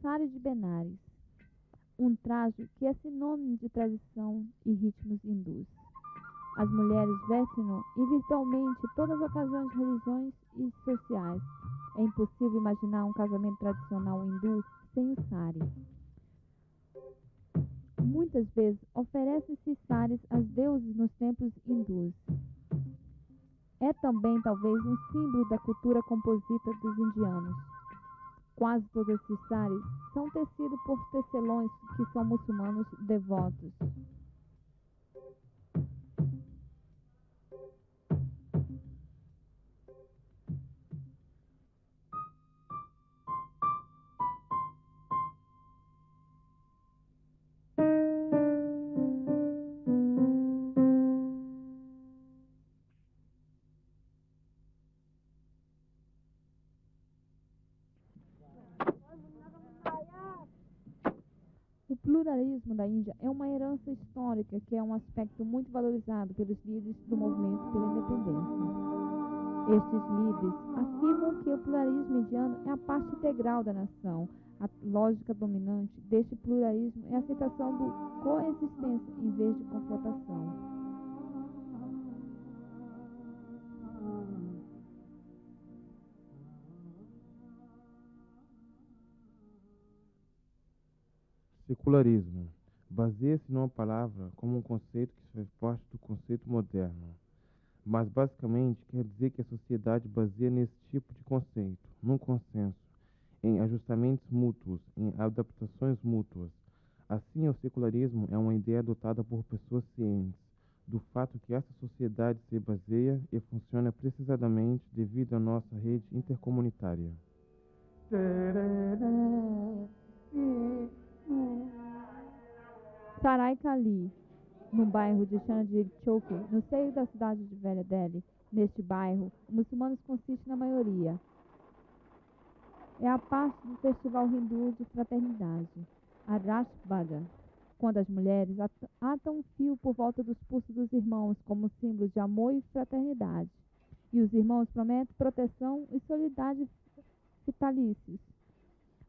Sari de Benares, um traje que é sinônimo de tradição e ritmos hindus. As mulheres vestem-no em virtualmente todas as ocasiões de religiões e sociais. É impossível imaginar um casamento tradicional hindu sem o sari. Muitas vezes oferecem-se saris aos deuses nos templos hindus. É também talvez um símbolo da cultura composita dos indianos. Quase todos esses saris são tecidos por tecelões que são muçulmanos devotos. O pluralismo da Índia é uma herança histórica que é um aspecto muito valorizado pelos líderes do movimento pela independência. Estes líderes afirmam que o pluralismo indiano é a parte integral da nação. A lógica dominante deste pluralismo é a aceitação da coexistência em vez de confrontação. Secularismo baseia-se numa palavra como um conceito que faz parte do conceito moderno, mas basicamente quer dizer que a sociedade baseia nesse tipo de conceito, num consenso, em ajustamentos mútuos, em adaptações mútuas. Assim, o secularismo é uma ideia adotada por pessoas cientes do fato que essa sociedade se baseia e funciona precisamente devido à nossa rede intercomunitária. Sarai Kali, no bairro de Chandigarh Chowk, no seio da cidade de Velha Delhi. Neste bairro, os muçulmanos consistem na maioria. É a parte do festival hindu de fraternidade, a Rash Bandhan, quando as mulheres atam um fio por volta dos pulsos dos irmãos como símbolo de amor e fraternidade. E os irmãos prometem proteção e solidariedade vitalícios.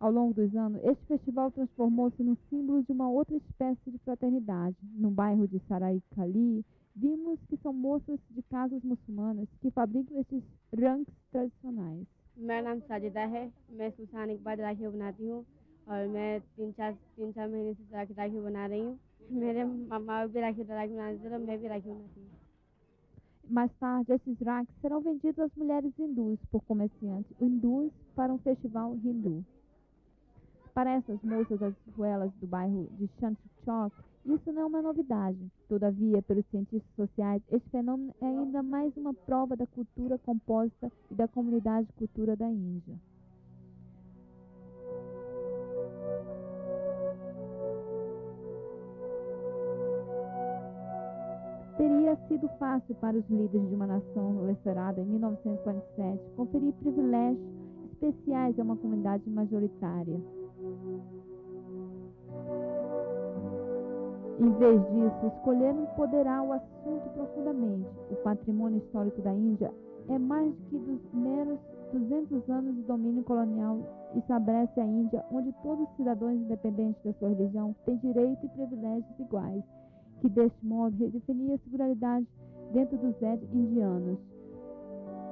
Ao longo dos anos, este festival transformou-se num símbolo de uma outra espécie de fraternidade. No bairro de Sarai Kali, vimos que são moças de casas muçulmanas que fabricam estes ranks tradicionais. मेरा नाम साजिदा है। मैं सुसान एक बार राखी बनाती हूँ और मैं तीन चार महीने से राखी बना रही हूँ। मेरे मामा भी राखी बनाते थे, मैं भी राखी बनाती हूँ। Mais tarde, esses racks serão vendidos às mulheres hindus por comerciantes hindus para um festival hindu. Para essas moças das ruelas do bairro de Chandigarh, isso não é uma novidade. Todavia, pelos cientistas sociais, este fenômeno é ainda mais uma prova da cultura composta e da comunidade de cultura da Índia. Teria sido fácil para os líderes de uma nação lecerada em 1947 conferir privilégios especiais a uma comunidade majoritária. Em vez disso, escolheram empoderar o assunto profundamente. O patrimônio histórico da Índia é mais do que dos meros 200 anos de domínio colonial e estabelece a Índia onde todos os cidadãos, independentes da sua religião, têm direitos e privilégios iguais, que deste modo redefinia a singularidade dentro dos Ed indianos.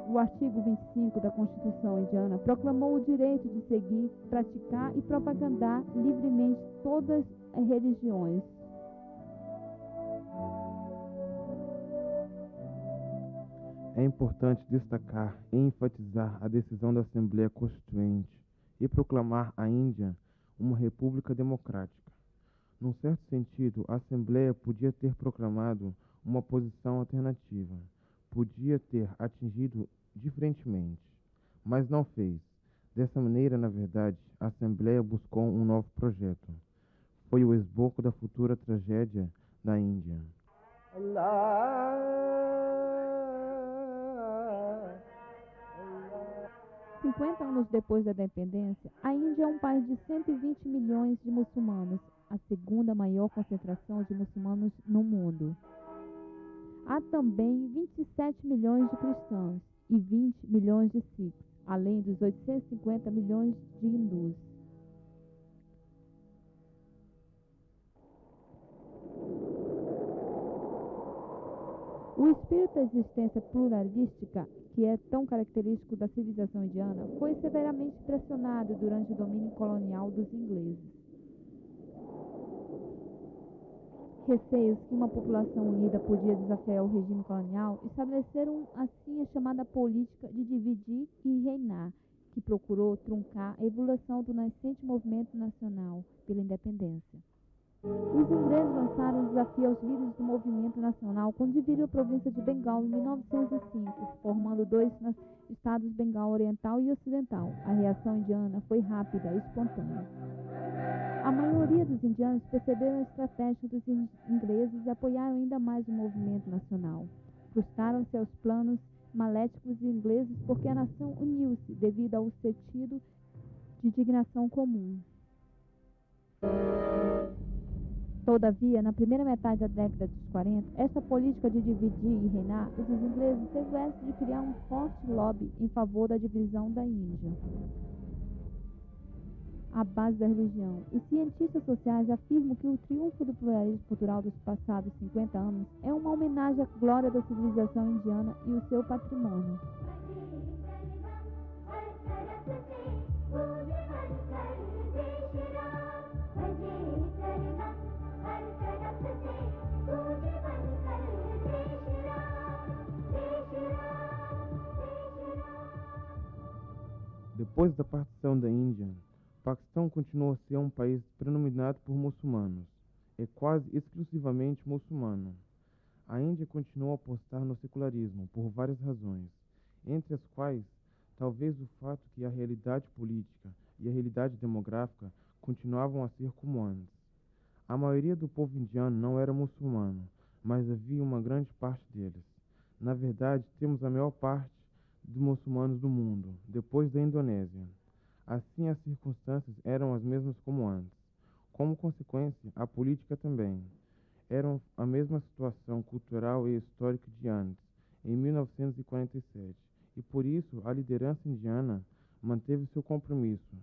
O artigo 25 da Constituição indiana proclamou o direito de seguir, praticar e propagandar livremente todas as religiões. É importante destacar e enfatizar a decisão da Assembleia Constituinte e proclamar a Índia uma república democrática. Num certo sentido, a Assembleia podia ter proclamado uma posição alternativa, podia ter atingido diferentemente, mas não fez. Dessa maneira, na verdade, a Assembleia buscou um novo projeto. Foi o esboço da futura tragédia da Índia. 50 anos depois da independência, a Índia é um país de 120 milhões de muçulmanos, a segunda maior concentração de muçulmanos no mundo. Há também 27 milhões de cristãos e 20 milhões de sikhs, além dos 850 milhões de hindus. O espírito da existência pluralística, que é tão característico da civilização indiana, foi severamente pressionado durante o domínio colonial dos ingleses. Receios que uma população unida podia desafiar o regime colonial estabeleceram assim a chamada política de dividir e reinar, que procurou truncar a evolução do nascente movimento nacional pela independência. Os ingleses lançaram um desafio aos líderes do movimento nacional quando dividiram a província de Bengal em 1905, formando dois estados, Bengal Oriental e Ocidental. A reação indiana foi rápida e espontânea. A maioria dos indianos perceberam a estratégia dos ingleses e apoiaram ainda mais o movimento nacional. Frustraram-se aos planos maléficos ingleses porque a nação uniu-se devido ao sentido de indignação comum. Todavia, na primeira metade da década dos 40, esta política de dividir e reinar os ingleses teve o êxito de criar um forte lobby em favor da divisão da Índia. A base da religião. Os cientistas sociais afirmam que o triunfo do pluralismo cultural dos passados 50 anos é uma homenagem à glória da civilização indiana e o seu patrimônio. Depois da partição da Índia, o Paquistão continuou a ser um país predominado por muçulmanos, é quase exclusivamente muçulmano. A Índia continuou a apostar no secularismo por várias razões, entre as quais talvez o fato que a realidade política e a realidade demográfica continuavam a ser como antes. A maioria do povo indiano não era muçulmano, mas havia uma grande parte deles. Na verdade, temos a maior parte dos muçulmanos do mundo, depois da Indonésia. Assim, as circunstâncias eram as mesmas como antes. Como consequência, a política também. Era a mesma situação cultural e histórica de antes, em 1947, e por isso a liderança indiana manteve seu compromisso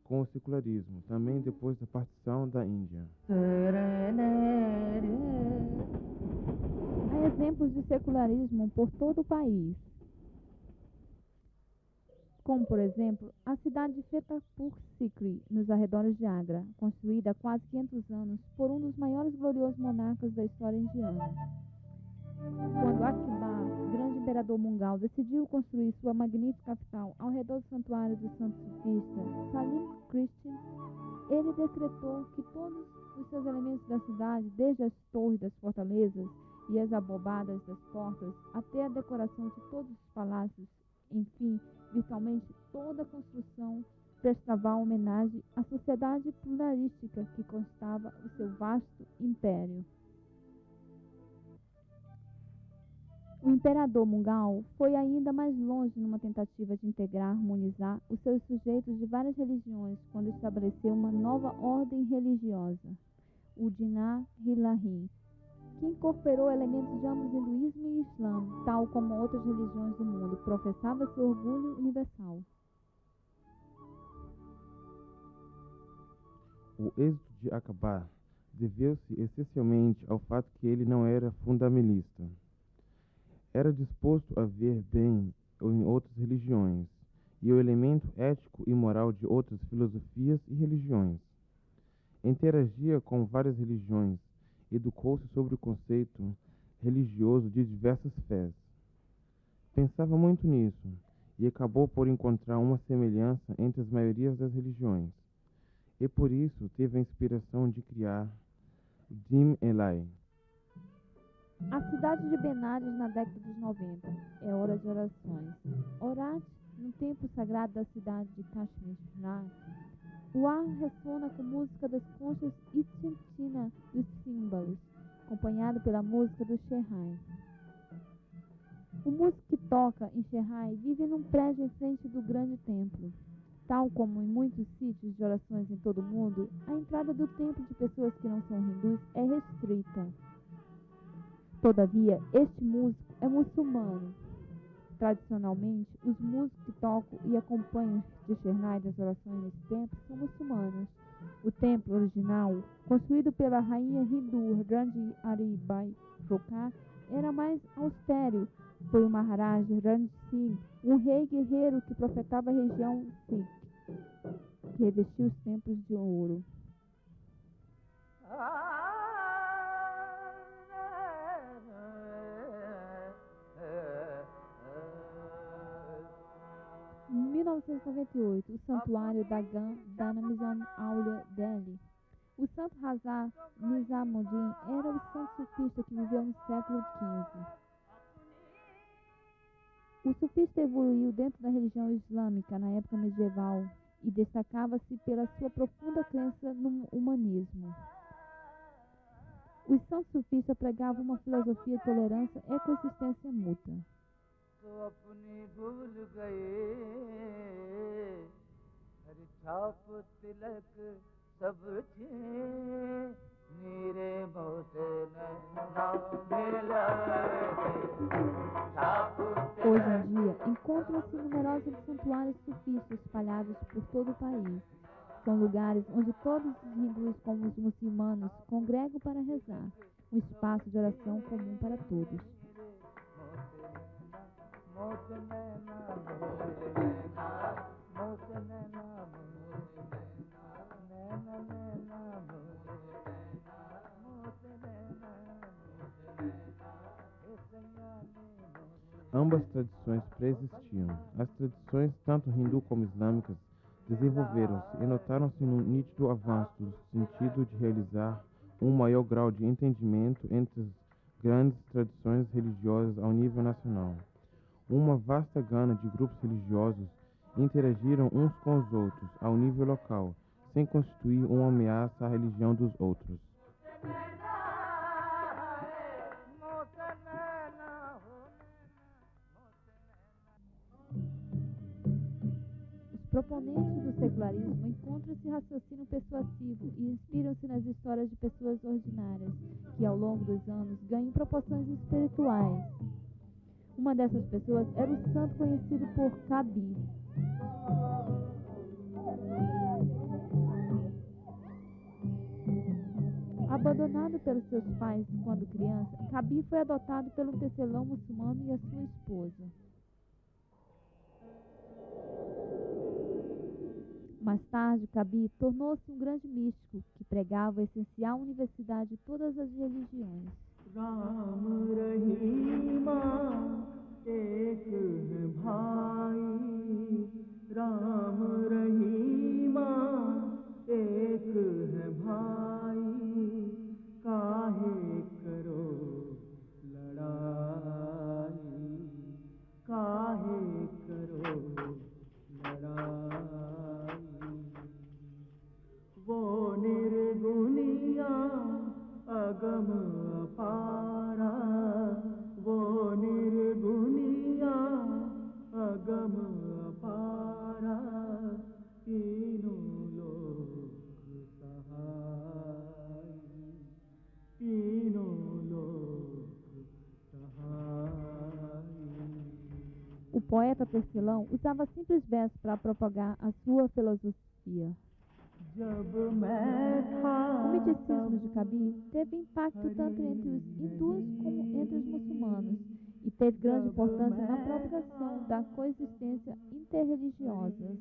com o secularismo, também depois da partição da Índia. Há exemplos de secularismo por todo o país, como, por exemplo, a cidade de Fatehpur Sikri, nos arredores de Agra, construída há quase 500 anos por um dos maiores e gloriosos monarcas da história indiana. Quando Akbar, grande imperador mongol, decidiu construir sua magnífica capital ao redor do santuário do santo sufista Salim Krishan, ele decretou que todos os seus elementos da cidade, desde as torres das fortalezas e as abobadas das portas, até a decoração de todos os palácios, enfim, virtualmente toda a construção, prestava homenagem à sociedade pluralística que constava o seu vasto império. O imperador mongol foi ainda mais longe numa tentativa de integrar, harmonizar os seus sujeitos de várias religiões quando estabeleceu uma nova ordem religiosa, o Dinar Ilahi, que incorporou elementos de ambos hinduísmo e islã, tal como outras religiões do mundo, professava seu orgulho universal. O êxito de Akbar deveu-se essencialmente ao fato que ele não era fundamentalista. Era disposto a ver bem em outras religiões e o elemento ético e moral de outras filosofias e religiões. Interagia com várias religiões, educou-se sobre o conceito religioso de diversas fés. Pensava muito nisso e acabou por encontrar uma semelhança entre as maiorias das religiões. E por isso teve a inspiração de criar Dim Elai. A cidade de Benares na década dos 90 é hora de orações. Orar no templo sagrado da cidade de Kashmir. O ar ressona com música das conchas e tintina dos símbolos, acompanhado pela música do Sherhai. O músico que toca em Sherhai vive num prédio em frente do grande templo. Tal como em muitos sítios de orações em todo o mundo, a entrada do templo de pessoas que não são hindus é restrita. Todavia, este músico é muçulmano. Tradicionalmente, os músicos que tocam e acompanham de Sherhai das orações nesse templo são muçulmanos. O templo original, construído pela rainha hindu Randi Ari Bai Rokha, era mais austero. Foi o Maharaj Ranjit Singh, um rei guerreiro que profetava a região Sikh, que revestiu os templos de ouro. Em 1998, o Santuário da Dhanamizan Aulia, Delhi. O santo Hazar Nizamuddin era o santo sufista que viveu no século XV. O sufista evoluiu dentro da religião islâmica na época medieval e destacava-se pela sua profunda crença no humanismo. Os santos sufistas pregavam uma filosofia de tolerância e coexistência mútua. Hoje em dia, encontram-se numerosos santuários sufistas espalhados por todo o país. São lugares onde todos os hindus como os muçulmanos congregam para rezar, um espaço de oração comum para todos. Ambas tradições preexistiam. As tradições, tanto hindu como islâmicas, desenvolveram-se e notaram-se num nítido avanço no sentido de realizar um maior grau de entendimento entre as grandes tradições religiosas ao nível nacional. Uma vasta gama de grupos religiosos interagiram uns com os outros ao nível local, sem constituir uma ameaça à religião dos outros. Os proponentes do secularismo encontram esse raciocínio persuasivo e inspiram-se nas histórias de pessoas ordinárias, que ao longo dos anos ganham proporções espirituais. Uma dessas pessoas era o santo conhecido por Kabir. Abandonado pelos seus pais quando criança, Kabir foi adotado pelo tecelão muçulmano e a sua esposa. Mais tarde, Kabir tornou-se um grande místico que pregava a essencial universidade de todas as religiões. Ram Rahima, ek hai bhai. Ram Rahima, ek hai bhai. Kahe karo ladai. Kahe karo ladai. वो निर्गुनिया अगम अपारा वो निर्गुनिया अगम अपारा तीनों लोक सहाय तीनों लोक सहाय. O poeta tecelão usava simples versos para propagar a sua filosofia. O misticismo de Kabir teve impacto tanto entre os hindus como entre os muçulmanos e teve grande importância na propagação da coexistência interreligiosa.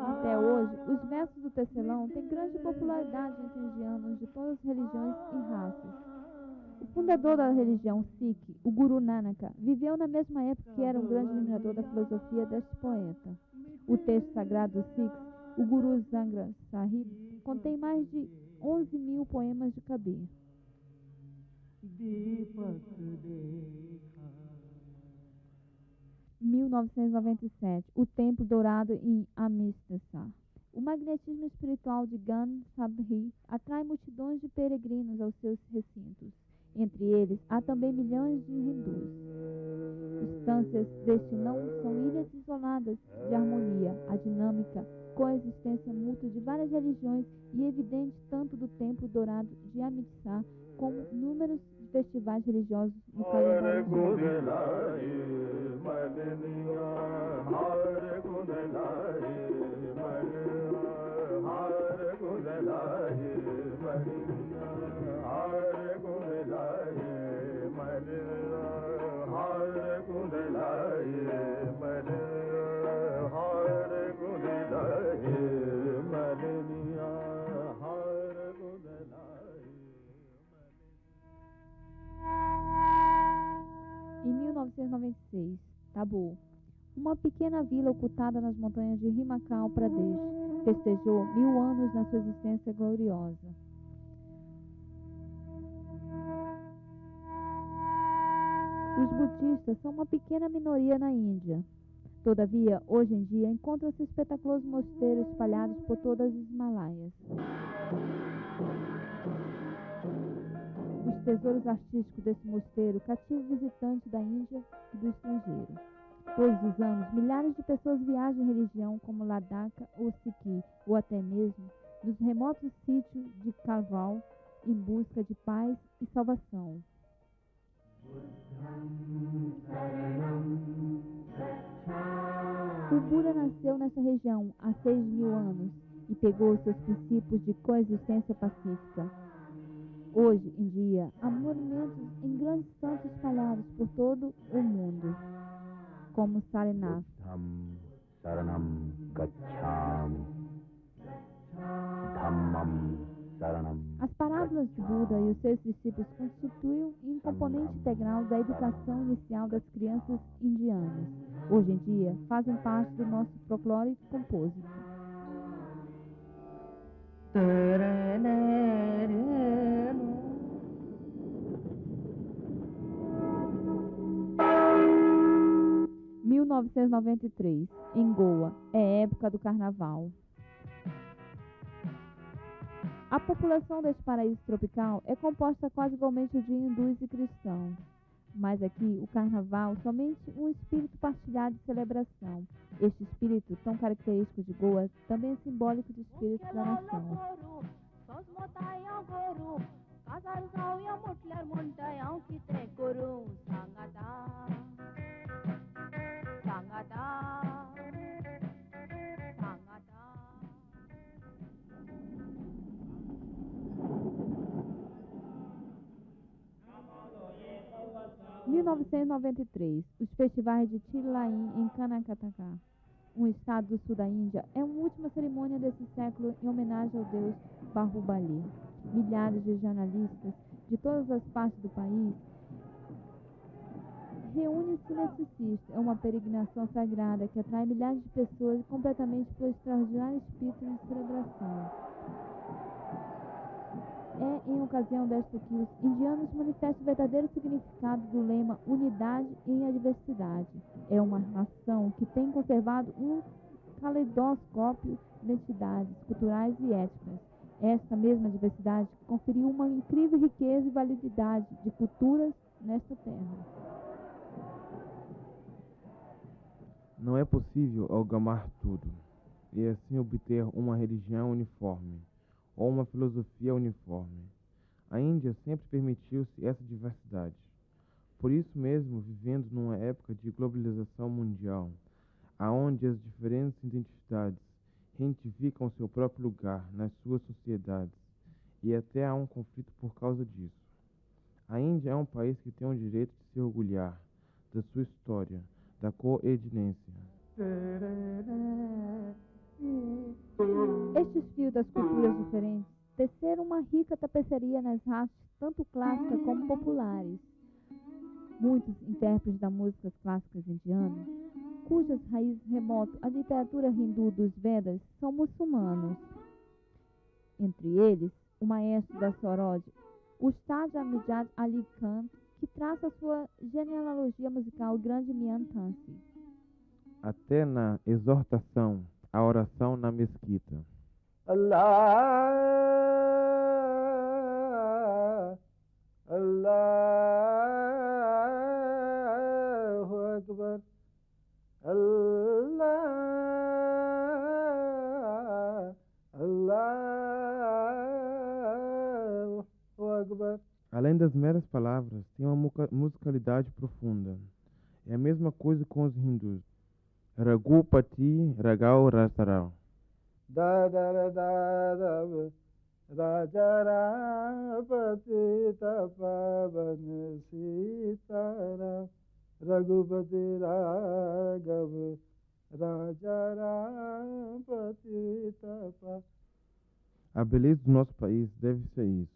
Até hoje, os versos do tecelão têm grande popularidade entre indianos de todas as religiões e raças. O fundador da religião Sikh, o Guru Nanak, viveu na mesma época que era um grande iluminador da filosofia deste poeta. O texto sagrado dos Sikhs, o Guru Granth Sahib, contém mais de 11.000 poemas de Kabir. 1997, o Templo Dourado em Amritsar. O magnetismo espiritual de Granth Sahib atrai multidões de peregrinos aos seus recintos. Entre eles, há também milhões de hindus. Instâncias deste não são ilhas isoladas de harmonia, a dinâmica, coexistência mútua de várias religiões e evidente tanto do Templo Dourado de Amritsar como números festivais religiosos no calendário hindu. Em 1996, Tabu, uma pequena vila ocultada nas montanhas de Himachal Pradesh, festejou 1000 anos na sua existência gloriosa. Os budistas são uma pequena minoria na Índia. Todavia, hoje em dia, encontram-se espetaculosos mosteiros espalhados por todas as Himalaias. Os tesouros artísticos desse mosteiro cativam visitantes da Índia e do estrangeiro. Todos os anos, milhares de pessoas viajam em religião como Ladakh ou Sikhi, ou até mesmo nos remotos sítios de Karwal, em busca de paz e salvação. O Buda nasceu nessa região há 6.000 anos e pegou seus princípios de coexistência pacífica. Hoje em dia, há monumentos em grandes santos espalhados por todo o mundo, como Sarnath. Saranam Gacchami. Dhammam Saranam. As parábolas de Buda e os seus discípulos constituem um componente integral da educação inicial das crianças indianas. Hoje em dia, fazem parte do nosso folclore compósito. 1993, em Goa, é época do carnaval. A população deste paraíso tropical é composta quase igualmente de hindus e cristãos. Mas aqui, o carnaval, somente um espírito partilhado de celebração. Este espírito, tão característico de Goa, também é simbólico de espírito da nação. Em 1993, os festivais de Chilaim em Karnataka, um estado do sul da Índia, é uma última cerimônia desse século em homenagem ao deus Bahubali. Milhares de jornalistas de todas as partes do país reúnem-se nesse sítio. É uma peregrinação sagrada que atrai milhares de pessoas completamente pelo extraordinário espírito de celebração. É em ocasião desta que os indianos manifestam o verdadeiro significado do lema unidade em adversidade. É uma nação que tem conservado um caleidoscópio de identidades culturais e étnicas. Esta mesma diversidade conferiu uma incrível riqueza e validade de culturas nesta terra. Não é possível amalgamar tudo e assim obter uma religião uniforme ou uma filosofia uniforme. A Índia sempre permitiu-se essa diversidade. Por isso mesmo, vivendo numa época de globalização mundial, aonde as diferentes identidades identificam seu próprio lugar nas suas sociedades e até há um conflito por causa disso. A Índia é um país que tem o direito de se orgulhar da sua história, da coexistência. Estes fios das culturas diferentes teceram uma rica tapeçaria nas raças, tanto clássicas como populares. Muitos intérpretes das músicas clássicas indianas, cujas raízes remontam à literatura hindu dos Vedas, são muçulmanos. Entre eles, o maestro da Sorod, Ustad Amjad Ali Khan, que traça sua genealogia musical, o grande Mian Tansi. Até na exortação, a oração na mesquita. Allah, Allahu Akbar, Allah, Allahu Akbar. Além das meras palavras, tem uma musicalidade profunda. É a mesma coisa com os hindus. Raghupati Ragau Rasarau. Da da da da da Rajarapati Tapavan Sitaram Raghupati Raghav Rajarapati Tapa. A beleza do nosso país deve ser isso,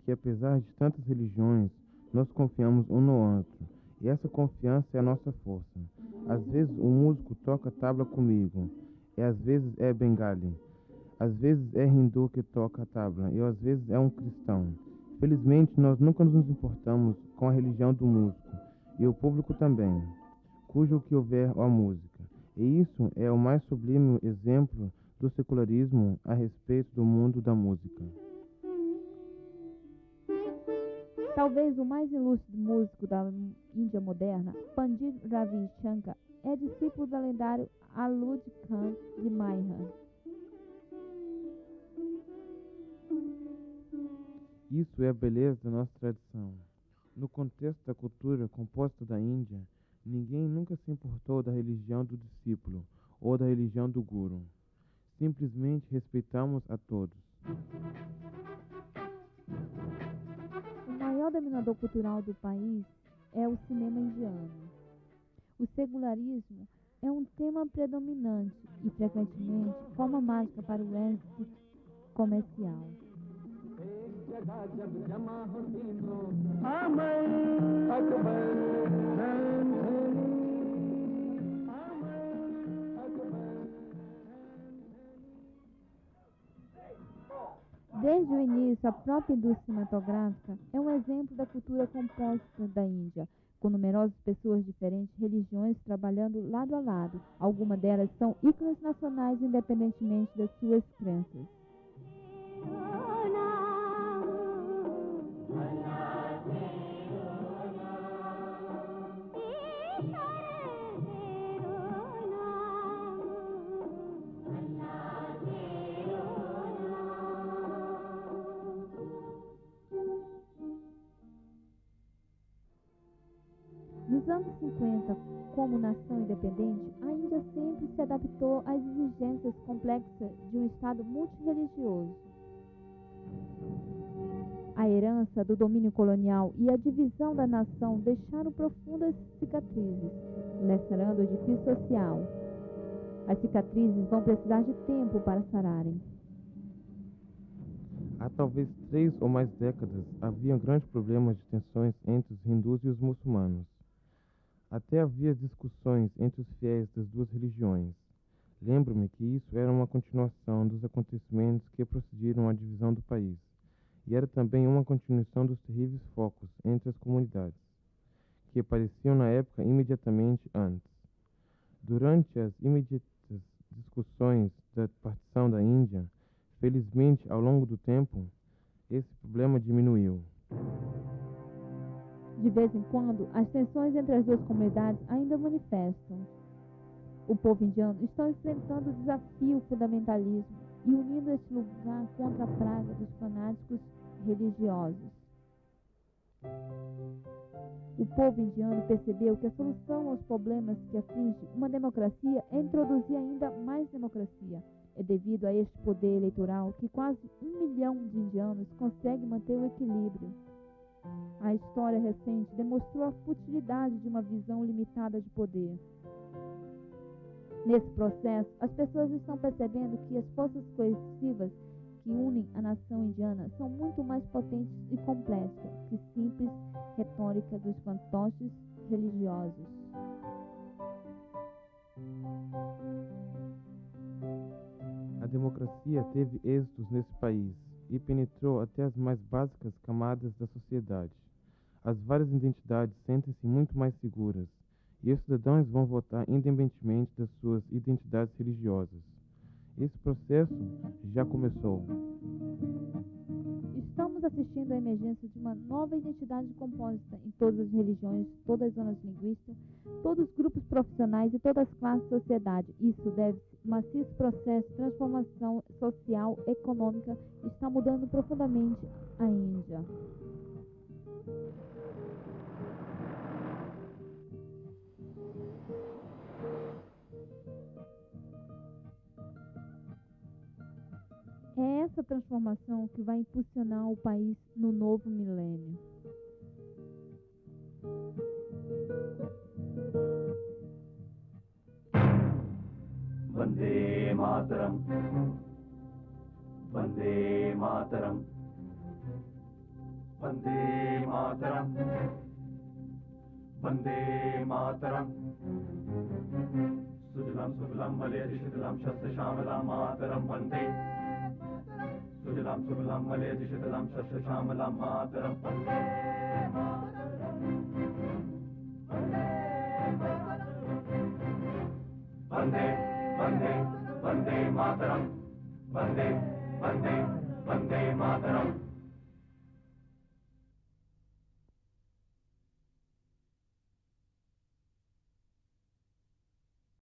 que apesar de tantas religiões, nós confiamos um no outro, e essa confiança é a nossa força. Às vezes o músico toca tabla comigo, e às vezes é bengali. Às vezes é hindu que toca a tabla, e às vezes é um cristão. Felizmente, nós nunca nos importamos com a religião do músico, e o público também, cujo que houver a música. E isso é o mais sublime exemplo do secularismo a respeito do mundo da música. Talvez o mais ilustre músico da Índia moderna, Pandit Ravi Shankar, é discípulo do lendário Alud Khan de Maihar. Isso é a beleza da nossa tradição. No contexto da cultura composta da Índia, ninguém nunca se importou da religião do discípulo ou da religião do guru. Simplesmente respeitamos a todos. O maior dominador cultural do país é o cinema indiano. O secularismo é um tema predominante e, frequentemente, forma mágica para o êxito comercial. Desde o início, a própria indústria cinematográfica é um exemplo da cultura composta da Índia, com numerosas pessoas de diferentes religiões trabalhando lado a lado. Algumas delas são ícones nacionais independentemente das suas crenças. Nos anos 50, como nação independente, a Índia sempre se adaptou às exigências complexas de um Estado multirreligioso. A herança do domínio colonial e a divisão da nação deixaram profundas cicatrizes, lacerando o edifício social. As cicatrizes vão precisar de tempo para sararem. Há talvez 3 ou mais décadas, haviam grandes problemas de tensões entre os hindus e os muçulmanos. Até havia discussões entre os fiéis das duas religiões. Lembro-me que isso era uma continuação dos acontecimentos que procediram à divisão do país, e era também uma continuação dos terríveis focos entre as comunidades, que apareciam na época imediatamente antes. Durante as imediatas discussões da partição da Índia, felizmente, ao longo do tempo, esse problema diminuiu. De vez em quando, as tensões entre as duas comunidades ainda manifestam. O povo indiano está enfrentando o desafio fundamentalismo e unindo este lugar contra a praga dos fanáticos religiosos. O povo indiano percebeu que a solução aos problemas que aflige uma democracia é introduzir ainda mais democracia. É devido a este poder eleitoral que quase 1 milhão de indianos consegue manter o equilíbrio. A história recente demonstrou a futilidade de uma visão limitada de poder. Nesse processo, as pessoas estão percebendo que as forças coercivas que unem a nação indiana são muito mais potentes e complexas que simples retórica dos fantoches religiosos. A democracia teve êxitos nesse país e penetrou até as mais básicas camadas da sociedade. As várias identidades sentem-se muito mais seguras, e os cidadãos vão votar independentemente das suas identidades religiosas. Esse processo já começou. Estamos assistindo à emergência de uma nova identidade composta em todas as religiões, todas as zonas linguísticas, todos os grupos profissionais e todas as classes da sociedade. Isso deve-se a um maciço processo de transformação social, econômica, está mudando profundamente a Índia. essa transformação que vai impulsionar o país no novo milênio. Vande Mataram, Vande Mataram, Vande Mataram, Vande Mataram. Sujalam Sufalam Maleti Shitalam Shastra Shamalam Mataram Vande. Sujalam Sufalam Maleti Shitalam Shastra Shamalam Mataram Vande. Vande, Vande, Vande Mataram. Vande, Vande, Vande Mataram.